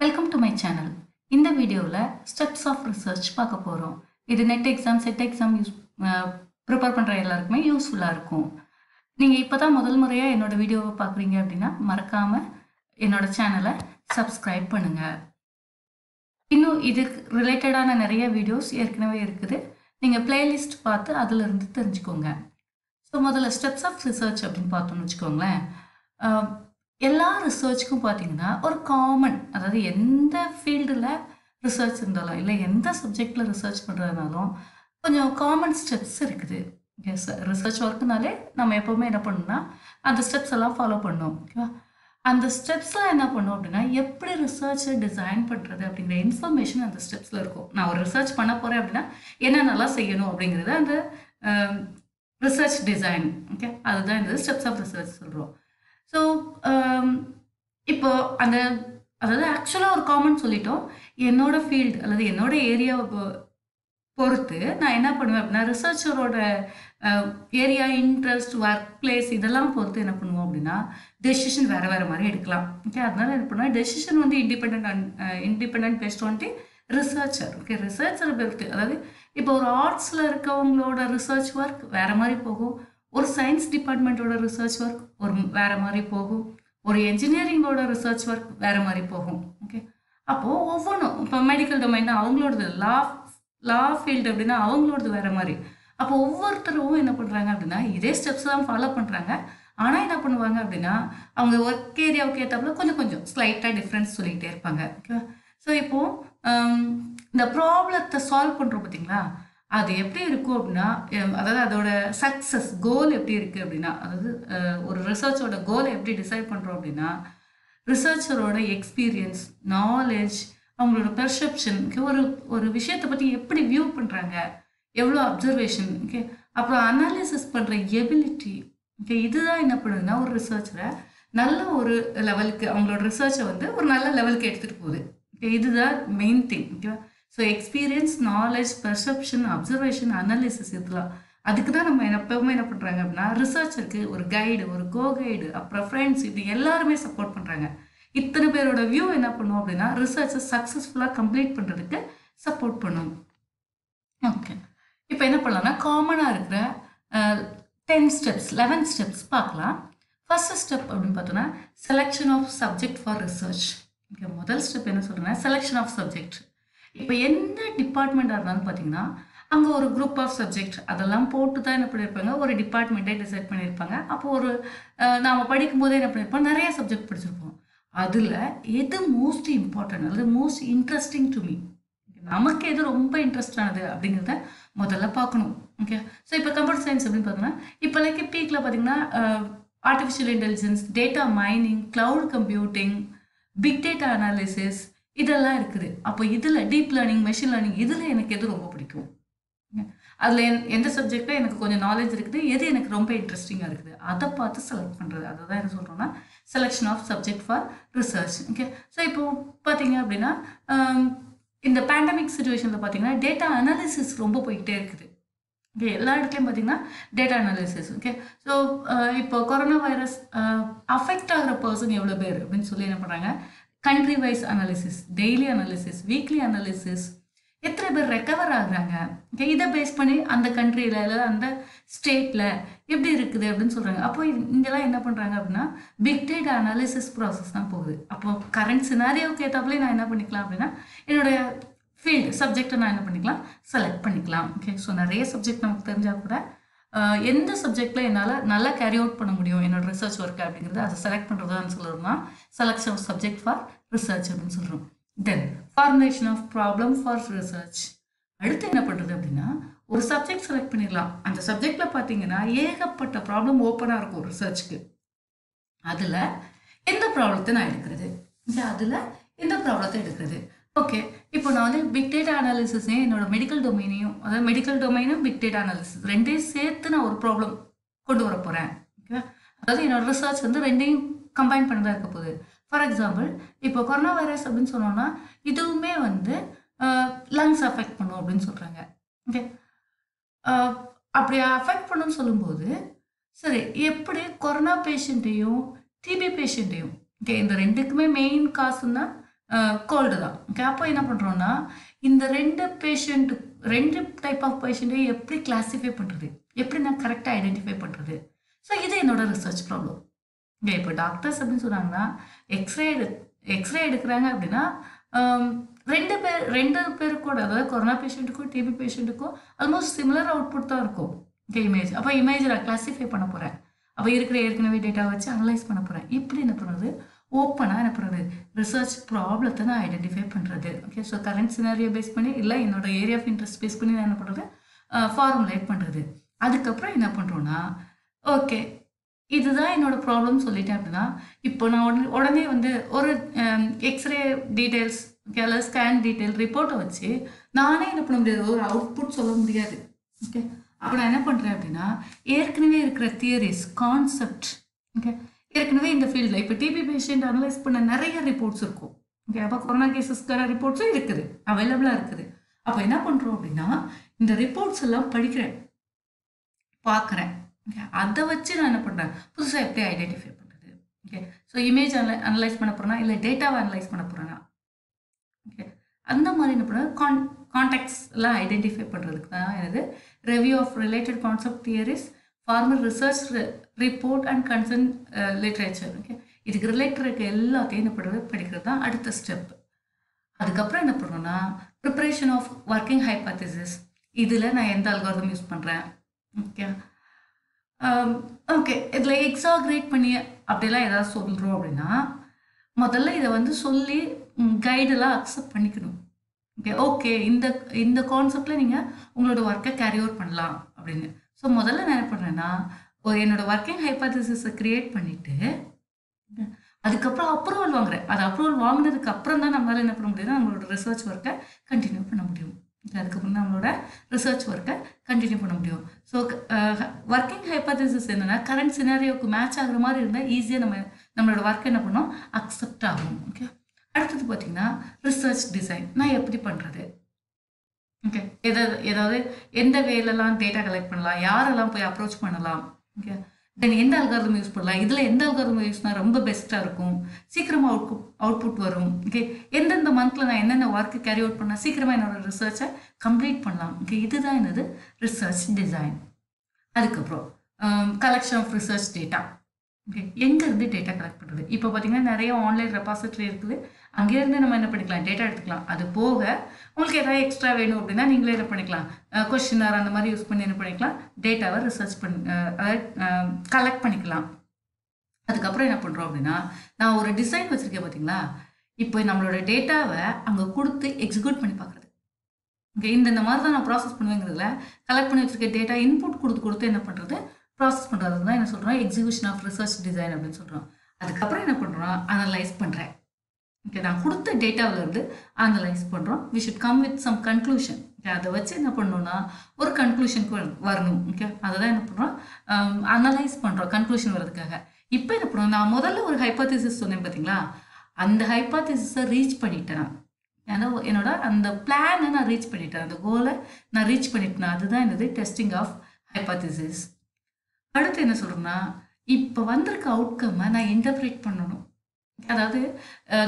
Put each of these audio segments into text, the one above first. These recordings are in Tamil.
Welcome to my channel. இந்த வீடியோவில் ஸ்டெப்ஸ் ஆஃப் ரிசர்ச் பார்க்க போகிறோம். இது net exam, set exam prepare பண்ணுற எல்லாருக்குமே யூஸ்ஃபுல்லாக இருக்கும். நீங்கள் இப்போ தான் முதல் முறையாக என்னோட வீடியோவை பார்க்குறீங்க அப்படின்னா மறக்காமல் என்னோட சேனலை சப்ஸ்கிரைப் பண்ணுங்கள். இன்னும் இதுக்கு ரிலேட்டடான நிறைய வீடியோஸ் ஏற்கனவே இருக்குது. நீங்கள் பிளேலிஸ்ட் பார்த்து அதிலிருந்து தெரிஞ்சுக்கோங்க. ஸோ முதல்ல ஸ்டெப்ஸ் ஆஃப் ரிசர்ச் அப்படின்னு பார்த்தோம்னு வச்சுக்கோங்களேன். எல்லா ரிசர்ச்சுக்கும் பார்த்தீங்கன்னா ஒரு காமன், அதாவது எந்த ஃபீல்டில் ரிசர்ச் இருந்தாலும் இல்லை எந்த சப்ஜெக்டில் ரிசர்ச் பண்ணுறதுனாலும் கொஞ்சம் காமன் ஸ்டெப்ஸ் இருக்குது. எஸ், ரிசர்ச் ஒர்க்குனாலே நம்ம எப்போவுமே என்ன பண்ணணும்னா அந்த ஸ்டெப்ஸ் எல்லாம் ஃபாலோ பண்ணணும். ஓகேவா? அந்த ஸ்டெப்ஸ்லாம் என்ன பண்ணோம் அப்படின்னா எப்படி ரிசர்ச்சை டிசைன் பண்ணுறது அப்படிங்கிற இன்ஃபர்மேஷன் அந்த ஸ்டெப்ஸில் இருக்கும். நான் ஒரு ரிசர்ச் பண்ண போகிறேன் அப்படின்னா என்னென்னலாம் செய்யணும் அப்படிங்கிறது அந்த ரிசர்ச் டிசைன். ஓகே, அதுதான் இந்த ஸ்டெப்ஸ் ஆஃப் ரிசர்ச் சொல்கிறோம். ஸோ இப்போ அந்த அதாவது ஆக்சுவலாக ஒரு காமன் சொல்லிட்டோம். என்னோட ஃபீல்டு அல்லது என்னோட ஏரியாவை பொறுத்து நான் என்ன பண்ணுவேன் அப்படின்னா ரிசர்ச்சரோட ஏரியா, இன்ட்ரெஸ்ட், ஒர்க் பிளேஸ் இதெல்லாம் பொறுத்து என்ன பண்ணுவோம் அப்படின்னா டெசிஷன் வேறு வேறு மாதிரி எடுக்கலாம். ஓகே, அதனால என்ன பண்ணுவேன், டெசிஷன் வந்து இண்டிபெண்ட் பேஸ்ட் வந்துட்டு ரிசர்ச்சர். ஓகே, ரிசர்ச்சரை பொறுத்து, அதாவது இப்போ ஒரு ஆர்ட்ஸில் இருக்கவங்களோட ரிசர்ச் ஒர்க் வேறு மாதிரி போகும், ஒரு சயின்ஸ் டிபார்ட்மெண்ட்டோட ரிசர்ச் ஒர்க் ஒரு வேறு மாதிரி போகும், ஒரு என்ஜினியரிங்கோட ரிசர்ச் ஒர்க் வேறு மாதிரி போகும். ஓகே, அப்போது ஒவ்வொன்றும் இப்போ மெடிக்கல் டொமைன்னா அவங்களோடது, லா ஃபீல்டு அப்படின்னா அவங்களோடது வேறு மாதிரி. அப்போ ஒவ்வொருத்தரும் என்ன பண்ணுறாங்க அப்படின்னா இதே ஸ்டெப்ஸ் தான் ஃபாலோ பண்ணுறாங்க. ஆனால் என்ன பண்ணுவாங்க அப்படின்னா அவங்க ஒர்க் ஏரியாவுக்கு ஏற்றாப்புல கொஞ்சம் கொஞ்சம் ஸ்லைட்டாக டிஃப்ரென்ஸ் சொல்லிகிட்டே இருப்பாங்க. ஓகேவா? ஸோ இப்போது இந்த ப்ராப்ளத்தை சால்வ் பண்ணுறோம் பார்த்தீங்களா, அது எப்படி இருக்கும் அப்படின்னா அதாவது அதோட சக்ஸஸ் கோல் எப்படி இருக்குது அப்படின்னா, அதாவது ஒரு ரிசர்ச்சோட கோலை எப்படி டிசைட் பண்ணுறோம் அப்படின்னா ரிசர்ச்சரோட எக்ஸ்பீரியன்ஸ், நாலேஜ், அவங்களோட பெர்செப்ஷன், ஒரு விஷயத்தை பற்றி எப்படி வியூ பண்ணுறாங்க, எவ்வளோ அப்சர்வேஷன், ஓகே, அப்புறம் அனாலிசிஸ் பண்ணுற எபிலிட்டி. ஓகே, இதுதான் என்ன பண்ணுதுன்னா ஒரு ரிசர்ச்சரை நல்ல ஒரு லெவலுக்கு, அவங்களோட ரிசர்ச்சை வந்து ஒரு நல்ல லெவலுக்கு எடுத்துகிட்டு போகுது. ஓகே, இதுதான் மெயின் திங். ஓகேவா? So experience, knowledge, perception, observation, analysis, இதெல்லாம் அதுக்கு தான் நம்ம எப்பவுமே என்ன பண்ணுறாங்க அப்படின்னா ரிசர்ச்சருக்கு ஒரு கைடு, ஒரு கோ கைடு, அப்புறம் ஃப்ரெண்ட்ஸ், இப்படி எல்லாருமே சப்போர்ட் பண்ணுறாங்க. இத்தனை பேரோட வியூ என்ன பண்ணும் அப்படின்னா ரிசர்ச்சை சக்ஸஸ்ஃபுல்லாக கம்ப்ளீட் பண்ணுறதுக்கு சப்போர்ட் பண்ணும். ஓகே, இப்போ என்ன பண்ணலாம்னா காமனாக இருக்கிற 10 ஸ்டெப்ஸ், 11 ஸ்டெப்ஸ் பார்க்கலாம். ஃபர்ஸ்ட் ஸ்டெப் அப்படின்னு பார்த்தோன்னா selection of subject for research. Okay, முதல் ஸ்டெப் என்ன சொல்கிறேன்னா செலெக்ஷன் ஆஃப் சப்ஜெக்ட். இப்போ எந்த டிபார்ட்மெண்ட்டாக இருந்தாலும் பார்த்தீங்கன்னா அங்கே ஒரு குரூப் ஆஃப் சப்ஜெக்ட் அதெல்லாம் போட்டு தான் என்ன பண்ணியிருப்பாங்க, ஒரு டிபார்ட்மெண்ட்டே டிசைட் பண்ணியிருப்பாங்க. அப்போது ஒரு நாம் படிக்கும்போதே என்ன பண்ணியிருப்போம், நிறைய சப்ஜெக்ட் படிச்சிருப்போம். அதில் எது மோஸ்ட் இம்பார்ட்டன்ட் அல்லது மோஸ்ட் இன்ட்ரெஸ்டிங் டு மீ, நமக்கு எது ரொம்ப இன்ட்ரெஸ்டானது அப்படிங்கிறத முதல்ல பார்க்கணும். ஓகே, ஸோ இப்போ கம்ப்யூட்டர் சயின்ஸ் அப்படின்னு பார்த்தோன்னா இப்போதைக்கு பீக்கில் பார்த்தீங்கன்னா artificial intelligence, data mining, cloud computing, big data analysis இதெல்லாம் இருக்குது. அப்போ இதில் டீப் லேர்னிங், மெஷின் லேர்னிங், இதில் எனக்கு எது ரொம்ப பிடிக்கும், அதில் எந்த சப்ஜெக்டில் எனக்கு கொஞ்சம் நாலேஜ் இருக்குது, எது எனக்கு ரொம்ப இன்ட்ரெஸ்டிங்காக இருக்குது, அதை பார்த்து செலக்ட் பண்ணுறது. அதை தான் என்ன சொல்கிறோன்னா selection of subject for research. Okay, so இப்போ பார்த்தீங்க அப்படின்னா இந்த பேண்டமிக் சுச்சுவேஷனில் பார்த்தீங்கன்னா டேட்டா அனாலிசிஸ் ரொம்ப போய்கிட்டே இருக்குது. ஓகே, எல்லா இடத்துலையும் பார்த்தீங்கன்னா டேட்டா அனாலிசிஸ். ஓகே, ஸோ இப்போ கொரோனா வைரஸ் அஃபெக்ட் ஆகிற பர்சன் எவ்வளோ பேர் அப்படின்னு சொல்லி என்ன பண்ணுறாங்க, country wise analysis, daily analysis, weekly analysis, எத்தனை பேர் ரெக்கவர் ஆகுறாங்க, ஓகே, இதை பேஸ் பண்ணி அந்த கண்ட்ரியில் இல்லை அந்த ஸ்டேட்டில் எப்படி இருக்குது அப்படின்னு சொல்கிறாங்க. அப்போ இங்கெல்லாம் என்ன பண்ணுறாங்க அப்படின்னா பிக் டேட்டா அனாலிசிஸ் ப்ராசஸ் தான் போகுது. அப்போ கரண்ட் சினாரியோவுக்கு ஏற்றாப்புலே நான் என்ன பண்ணிக்கலாம் அப்படின்னா என்னுடைய ஃபீல்டு சப்ஜெக்டை நான் என்ன பண்ணிக்கலாம், செலக்ட் பண்ணிக்கலாம். ஓகே, ஸோ நிறைய சப்ஜெக்ட் நமக்கு தெரிஞ்சால் கூட எந்த சப்ஜெக்டில் என்னால் நல்லா கேரி அவுட் பண்ண முடியும் என்னோட ரிசர்ச் ஒர்க் அப்படிங்கிறது அதை செலக்ட் பண்ணுறதான்னு சொல்கிறோம்னா selection of subject for research அப்படின்னு சொல்கிறோம். Then formulation of problem for research. அடுத்து என்ன பண்ணுறது அப்படின்னா ஒரு சப்ஜெக்ட் செலக்ட் பண்ணிடலாம். அந்த சப்ஜெக்டில் பார்த்தீங்கன்னா ஏகப்பட்ட ப்ராப்ளம் ஓப்பனாக இருக்கும் ரிசர்ச்சுக்கு. அதில் எந்த ப்ராப்ளத்தை நான் எடுக்கிறது, அதில் எந்த ப்ராப்ளத்தை எடுக்கிறது. ஓகே, இப்போ நான் வந்து பிக் டேட்டா அனாலிசிஸையும் என்னோட மெடிக்கல் டொமைனையும், அதாவது மெடிக்கல் டொமைனும் பிக் டேட்டா அனாலிசிஸ் ரெண்டையும் சேர்த்து நான் ஒரு ப்ராப்ளம் கொண்டு வர போகிறேன். ஓகேவா? அதாவது என்னோட ரிசர்ச் வந்து ரெண்டையும் கம்பைன் பண்ணி தான் இருக்க போகுது. ஃபார் எக்ஸாம்பிள் இப்போ கொரோனா வைரஸ் அப்படின்னு சொன்னோன்னா இதுவுமே வந்து லங்ஸ் அஃபெக்ட் பண்ணும் அப்படின்னு சொல்கிறாங்க. ஓகே, அப்படி அஃபெக்ட் பண்ணுன்னு சொல்லும்போது சரி எப்படி கொரோனா பேஷண்ட்டையும் டிபி பேஷண்ட்டையும், ஓகே, இந்த ரெண்டுக்குமே மெயின் காசுன்னா கோல்டு தான். ஓகே, அப்போ என்ன பண்ணுறோன்னா இந்த ரெண்டு டைப் ஆஃப் பேஷண்ட்டையும் எப்படி கிளாஸிஃபை பண்ணுறது, எப்படி நான் கரெக்டாக ஐடென்டிஃபை பண்ணுறது. ஸோ இது என்னோட ரிசர்ச் ப்ராப்ளம். ஓகே, இப்போ டாக்டர்ஸ் அப்படின்னு சொன்னாங்கன்னா எக்ஸ்ரே எடுக்கிறாங்க அப்படின்னா ரெண்டு பேருக்கு கூட, அதாவது கொரோனா பேஷண்ட்டுக்கும் டிபி பேஷண்ட்டுக்கும் ஆல்மோஸ்ட் சிமிலர் அவுட்புட் தான் இருக்கும். Okay, image. அப்போ இமேஜ் நான் கிளாஸிஃபை பண்ண போகிறேன். அப்போ இருக்கிற ஏற்கனவே டேட்டா வச்சு அனலைஸ் பண்ண போகிறேன். இப்படி என்ன பண்ணுறது, ஓப்பனாக என்ன பண்ணுறது, ரிசர்ச் ப்ராப்ளத்தை நான் ஐடென்டிஃபை பண்ணுறது. Okay, so current scenario base பண்ணி இல்லை என்னோட ஏரியா ஆஃப் இன்ட்ரெஸ்ட் பேஸ் பண்ணி நான் என்ன பண்ணுறது, ஃபார்முலேட் பண்ணுறது. அதுக்கப்புறம் என்ன பண்ணுறோன்னா, ஓகே இதுதான் என்னோட ப்ராப்ளம் சொல்லிட்டேன் அப்படின்னா, இப்போ நான் உடனே வந்து ஒரு எக்ஸ்ரே டீட்டெயில்ஸ் அல்லது ஸ்கேன் டீட்டெயில் ரிப்போர்ட்டை வச்சு நானே என்ன பண்ண முடியாது, ஒரு அவுட்புட் சொல்ல முடியாது. ஓகே, அப்போ நான் என்ன பண்ணுறேன் அப்படின்னா, ஏற்கனவே இருக்கிற தியரிஸ், கான்செப்ட், ஓகே, ஏற்கனவே இந்த ஃபீல்டில் இப்போ டிபி பேஷண்ட் அனலைஸ் பண்ண நிறைய ரிப்போர்ட்ஸ் இருக்கும். ஓகே, அப்போ கொரோனா கேசஸ்க்கான ரிப்போர்ட்ஸும் இருக்குது, அவைலபிளாக இருக்குது. அப்போ என்ன பண்ணுறோம் அப்படின்னா, இந்த ரிப்போர்ட்ஸ் எல்லாம் படிக்கிறேன், பார்க்குறேன். ஓகே, அதை வச்சு நான் என்ன பண்ணுறேன், புதுசாக எப்படி ஐடென்டிஃபை பண்ணுறது. ஓகே, ஸோ இமேஜ் அனலைஸ் பண்ண போகிறேன்னா இல்லை டேட்டாவை அனலைஸ் பண்ண போகிறேன்னா, ஓகே, அந்த மாதிரி என்ன பண்ணுறது, கான்டெக்ட்ஸ் எல்லாம் ஐடென்டிஃபை பண்ணுறதுக்கு தான் எனது review of related concept theories, formal research report and concern literature. Okay, இதுக்கு ரிலேட்டட் இருக்க எல்லாத்தையும் என்ன பண்ணுறது, படிக்கிறது தான் அடுத்த ஸ்டெப். அதுக்கப்புறம் என்ன பண்ணுறோன்னா, ப்ரிப்பரேஷன் ஆஃப் ஒர்க்கிங் ஹைபோதீசிஸ். இதில் நான் எந்த அல்காரிதம் யூஸ் பண்ணுறேன். ஓகே, ஓகே, இதில் எக்ஸாக்ரேட் பண்ணி அப்படிலாம் ஏதாவது சொல்கிறோம் அப்படின்னா, முதல்ல இதை வந்து சொல்லி கைடெல்லாம் அக்செப்ட் பண்ணிக்கணும். ஓகே, ஓகே இந்த கான்செப்டில் நீங்கள் உங்களோட ஒர்க்கை கேரி அவுட் பண்ணலாம் அப்படின்னு. ஸோ முதல்ல நான் என்ன பண்ணுறேன்னா, என்னோட ஒர்க்கிங் ஹைபோதீசிஸை க்ரியேட் பண்ணிவிட்டு அதுக்கப்புறம் அப்ரூவல் வாங்குறேன். அது அப்ரூவல் வாங்கினதுக்கு அப்புறம் தான் நம்மளால் என்ன பண்ண முடியுதுன்னா நம்மளோட ரிசர்ச் ஒர்க்கை கண்டினியூ பண்ண முடியும். அதுக்கப்புறம் நம்மளோட ரிசர்ச் ஒர்க்கை கண்டினியூ பண்ண முடியும். ஸோ ஒர்க்கிங் ஹைபோதீசிஸ் என்னென்னா, கரண்ட் சினாரியோவுக்கு மேட்ச் ஆகிற மாதிரி இருந்தால் ஈஸியாக நம்மளோட ஒர்க் என்ன பண்ணோம், அக்செப்ட் ஆகும். ஓகே, அடுத்தது பார்த்தீங்கன்னா ரிசர்ச் டிசைன் நான் எப்படி பண்ணுறது. ஓகே, ஏதாவது எந்த வேலெல்லாம் டேட்டா கலெக்ட் பண்ணலாம், யாரெல்லாம் போய் அப்ரோச் பண்ணலாம். ஓகே, தென் எந்த அல்காரிதம் யூஸ் பண்ணலாம், இதில் எந்த அல்காரிதம் யூஸ்னா ரொம்ப பெஸ்ட்டாக இருக்கும், சீக்கிரமாக அவுட்புட் வரும். ஓகே, எந்தெந்த மந்த்தில் நான் என்னென்ன ஒர்க்கு கேரி அவுட் பண்ணால் சீக்கிரமாக என்னோட ரிசர்ச்சை கம்ப்ளீட் பண்ணலாம். ஓகே, இதுதான் என்னது ரிசர்ச் டிசைன். அதுக்கப்புறம் collection of research data. Okay, எங்கேருந்து டேட்டா கலெக்ட் பண்ணுறது. இப்போ பார்த்தீங்கன்னா நிறைய ஆன்லைன் ரெபாசிட்டரி இருக்குது, அங்கேருந்து நம்ம என்ன பண்ணிக்கலாம், டேட்டா எடுத்துக்கலாம். அது போக உங்களுக்கு ஏதாவது எக்ஸ்ட்ரா வேணும் அப்படின்னா நீங்களே என்ன பண்ணிக்கலாம், கொஸ்டினார் அந்த மாதிரி யூஸ் பண்ணி என்ன பண்ணிக்கலாம், டேட்டாவை ரிசர்ச் அதாவது கலெக்ட் பண்ணிக்கலாம். அதுக்கப்புறம் என்ன பண்ணுறோம் அப்படின்னா, நான் ஒரு டிசைன் வச்சுருக்கேன் பார்த்தீங்களா, இப்போ நம்மளோட டேட்டாவை அங்கே கொடுத்து எக்ஸிக்யூட் பண்ணி பார்க்குறது. ஓகே, இந்த மாதிரி தான் நான் ப்ராசஸ் பண்ணுவேங்கிறதுல கலெக்ட் பண்ணி வச்சுருக்க டேட்டா இன்புட் கொடுத்து என்ன பண்ணுறது, ப்ராசஸ் பண்ணுறது தான் என்ன சொல்கிறோம், எக்ஸிக்யூஷன் ஆஃப் ரிசர்ச் டிசைன் அப்படின்னு சொல்கிறோம். அதுக்கப்புறம் என்ன பண்ணுறோம், அனலைஸ் பண்ணுறேன். ஓகே, நான் கொடுத்த டேட்டாவிலேருந்து அனலைஸ் பண்ணுறோம். We should come with some conclusion. Okay, அதை வச்சு என்ன பண்ணணும்னா ஒரு கன்க்ளூஷனுக்கு வரணும். ஓகே, அதை தான் என்ன பண்ணுறோம், அனலைஸ் பண்ணுறோம் கன்க்ளூஷன் வர்றதுக்காக. இப்போ என்ன பண்ணுறோம், நான் முதல்ல ஒரு ஹைபோதீசிஸ் சொன்னேன் பார்த்தீங்களா, அந்த ஹைபோதீசிஸை ரீச் பண்ணிட்டேன். ஏன்னா என்னோட அந்த பிளானை நான் ரீச் பண்ணிட்டேன், அந்த கோலை நான் ரீச் பண்ணிட்டேன். அதுதான் என்னது டெஸ்டிங் ஆஃப் ஹைபோதீசிஸ். அடுத்து என்ன சொல்கிறோம்னா, இப்போ வந்திருக்க அவுட்கம்மை நான் இன்டர்பிரேட் பண்ணணும். அதாவது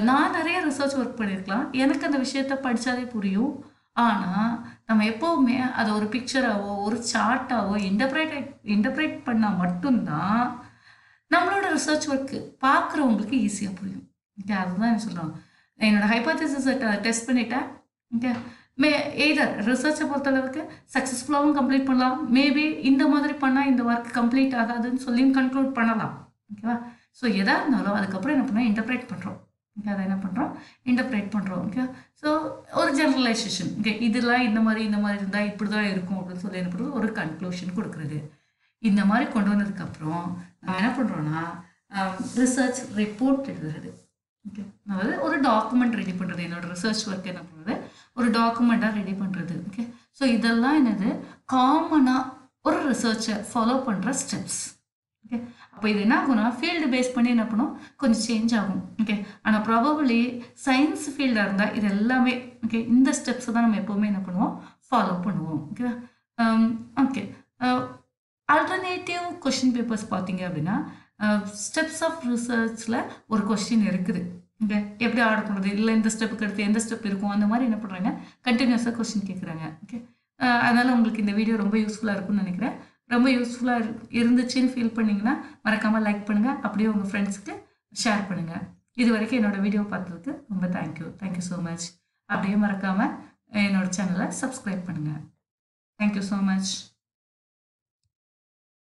நான் நிறைய ரிசர்ச் ஒர்க் பண்ணியிருக்கலாம், எனக்கு அந்த விஷயத்த படித்தாலே புரியும். ஆனால் நம்ம எப்போவுமே அதை ஒரு பிக்சராகவோ ஒரு சார்ட்டாவோ இன்டர்பிரேட் பண்ணால் மட்டும்தான் நம்மளோட ரிசர்ச் ஒர்க்கு பார்க்குறவங்களுக்கு ஈஸியாக புரியும். ஓகே, அதுதான் என்ன சொல்கிறோம், என்னோடய ஹைபோதீசிஸை டெஸ்ட் பண்ணிட்டேன். ஓகே, எய்தர் ரிசர்ச்சை பொறுத்தளவுக்கு சக்ஸஸ்ஃபுல்லாகவும் கம்ப்ளீட் பண்ணலாம், மேபி இந்த மாதிரி பண்ணால் இந்த ஒர்க் கம்ப்ளீட் ஆகாதுன்னு சொல்லியும் கன்க்ளூட் பண்ணலாம். ஓகேவா, ஸோ எதாக இருந்தாலும் அதுக்கப்புறம் என்ன பண்ணோம், இன்டர்பிரேட் பண்ணுறோம். ஓகே, அதை என்ன பண்ணுறோம், இன்டர்பிரேட் பண்ணுறோம். ஓகே, ஸோ ஒரு ஜெனரலைசேஷன். ஓகே, இதெல்லாம் இந்த மாதிரி இருந்தால் இப்படி தான் இருக்கும் அப்படின்னு சொல்லி என்ன பண்ணுறது, ஒரு கன்க்ளூஷன் கொடுக்குறது. இந்த மாதிரி கொண்டு வந்ததுக்கப்புறம் நம்ம என்ன பண்ணுறோன்னா ரிசர்ச் ரிப்போர்ட் எழுதுறது. ஓகே, அதாவது ஒரு டாக்குமெண்ட் ரெடி பண்ணுறது. என்னோட ரிசர்ச் ஒர்க் என்ன பண்ணுறது, ஒரு டாக்குமெண்ட்டாக ரெடி பண்ணுறது. ஓகே, ஸோ இதெல்லாம் என்னது காமனாக ஒரு ரிசர்ச்சை ஃபாலோ பண்ணுற ஸ்டெப்ஸ். ஓகே, அப்போ இது என்ன ஆகும்னா ஃபீல்டு பேஸ் பண்ணி என்ன பண்ணும், கொஞ்சம் சேஞ்ச் ஆகும். ஓகே, ஆனால் ப்ராபபிளி சயின்ஸ் ஃபீல்டாக இருந்தால் இது எல்லாமே ஓகே இந்த ஸ்டெப்ஸை தான் நம்ம எப்போவுமே என்ன பண்ணுவோம், ஃபாலோ பண்ணுவோம். Okay, okay, alternative question papers பார்த்தீங்க அப்படின்னா ஸ்டெப்ஸ் ஆஃப் ரிசர்ச்சில் ஒரு கொஸ்டின் இருக்குது. ஓகே, எப்படி ஆர்டர் பண்ணுறது, இல்லை இந்த ஸ்டெப்புக்கு அடுத்து எந்த ஸ்டெப் இருக்கும், அந்த மாதிரி என்ன பண்ணுறாங்க, கண்டினியூஸாக கொஸ்டின் கேட்குறாங்க. ஓகே, அதனால் உங்களுக்கு இந்த வீடியோ ரொம்ப யூஸ்ஃபுல்லாக இருக்கும்னு நினைக்கிறேன். ரொம்ப யூஸ்ஃபுல்லாக இருந்துச்சுன்னு ஃபீல் பண்ணிங்கன்னா மறக்காமல் லைக் பண்ணுங்கள், அப்படியே உங்கள் ஃப்ரெண்ட்ஸ்க்கு ஷேர் பண்ணுங்கள். இது வரைக்கும் என்னோடய வீடியோ பார்த்ததுக்கு ரொம்ப தேங்க்யூ ஸோ மச். அப்படியே மறக்காமல் என்னோடய சேனலை சப்ஸ்கிரைப் பண்ணுங்கள். Thank you so much.